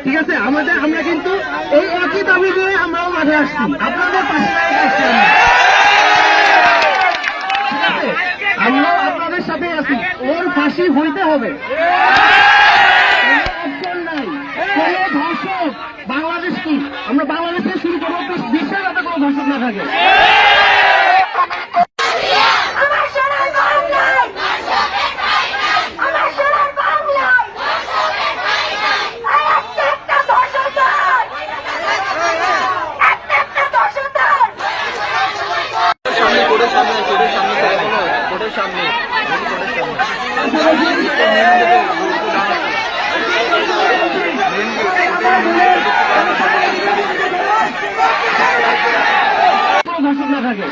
ঠিক আছে, আমরা কিন্তু এই একই দাবি নিয়ে আমরাও মাঠে আসছি, আপনাদের পাশে আসছি। ঠিক আছে, আমরাও আপনাদের সাথে আছি। ওর ফাঁসি হইতে হবে। কোনো ধর্ষক বাংলাদেশ কি, আমরা বাংলাদেশে শুরু করবো, বিশ্বের যাতে কোনো ধর্ষক না থাকে। ধর্ষক না থাকে।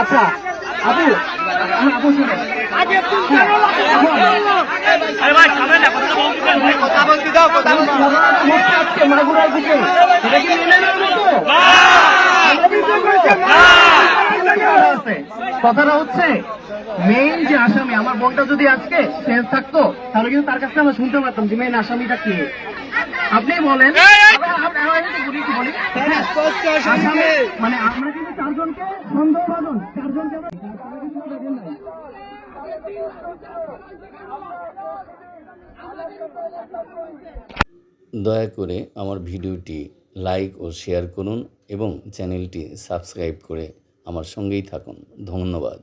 আচ্ছা আপু, আপু শুনে মাগুরার দিকে এটা কি মেনে নেওয়ার মতো? কথাটা হচ্ছে মেইন যে আসামি, আমার বোনটা যদি আজকে সেন্স থাকতো তাহলে কিন্তু তার কাছে আমরা শুনতে পারতাম যে মেইন আসামিটা কে। আপনি বলেন, মানে আমরা কিন্তু চারজনকে সন্দেহভাজন, চারজনকে দয়া করে আমার ভিডিওটি লাইক ও শেয়ার করুন এবং চ্যানেলটি সাবস্ক্রাইব করে আমার সঙ্গেই থাকুন। ধন্যবাদ।